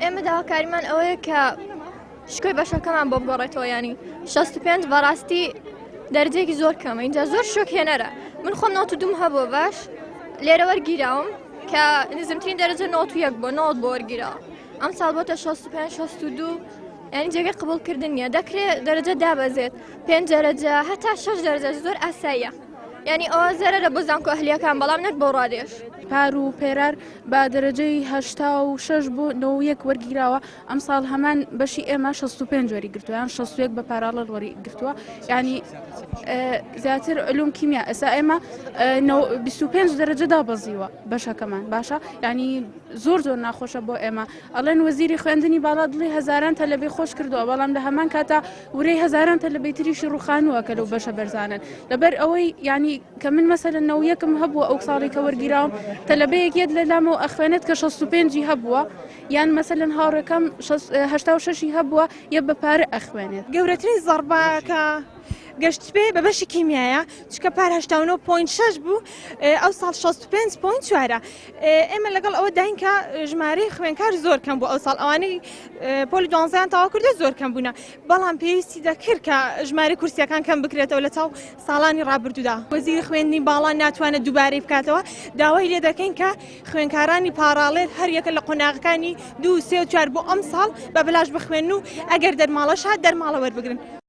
ئێمە داواکاریمان ئەوەیە کە شکۆی بەشەکەمان بۆ بگەڕێتەوە ینی 65 بەڕاستی دەرجێکی زۆر کەمە اینجا زۆر شۆکهێنەرە من خۆم 92 هەبوو باش لێرە وەرگیراوم کە نزمترین دەرەجە 91 بۆ 90 بۆ وەرگیراوە ئەم ساڵ بۆتە 65 62 ینی جێگەی قبولکردن نییە دەکرێت دەرەجە دابەزێت 5 دەرەجە هەتا 6 دەرەجە زۆر ئاساییە ینی ئەوە زەرە بۆ زانکۆ ئەهلیەکان بەڵام نەک بۆ ڕادێش پار و پێرار بە دەرەجەی 86 بۆ 91 وەرگیراوە ئەم ساڵ هەمان بەشی ئێمە 65 وەری گرتووە یان 61 بە پاراڵەر وەری گرتووە ینی زیاتر علوم کیمیا ئێستا ئێمە 25 دەرەجە دابەزیوە بەشەکەمان باشە ینی زۆر ناخۆشە بۆ ئێمە ئەڵێن وەزیری خوێندنی باڵا دڵی هەزاران تەلەبێ خۆش کردووە بەڵام لە هەمان کاتا ورەی هەزاران تەلەبەی تریشی ڕوخانووە کە لەو بەشە بەرزانن لەبەر ئەوەی ینی کە من مەسەلە 91م هەبووە ئەو ساڵی کە وەرگیراوم تەلەبەیەک یەک لە لامەوە ئەخوێنێت کە 65 هەبووە یان مەسەلەن هاوڕێکەم 86 هەبووە یە بە پارە ئەخوێنێت گەورەترین زەرباکە گەشت پێ بە بەشی کیمیایە چکە پار 89.6 بوو ئەو ساڵ 65.4 ئێمە لەگەڵ ئەوە داینکە ژمارەی خوێنکار زۆر کەم بوو ئەو ساڵ ئەوانەی پۆلی دوانزەیان تاوا کردە زۆر کەم بوونە بەڵام پێویستی دەکرد کە ژمارەی کورسیەکان کەم بکرێتەوە لە چاو ساڵانی ڕابردوودا وەزیری خوێندنی باڵا ناتوانێت دووبارەی بکاتەوە داوای لێ دەکەین کە خوێنکارانی پاراڵێر هەر یەکە لە قۆناغەکانی 2 3 و 4 بۆ ئەم ساڵ بە بەلاش بخوێن و ئەگەر دەرماڵەش هات دەرماڵە وەربگرن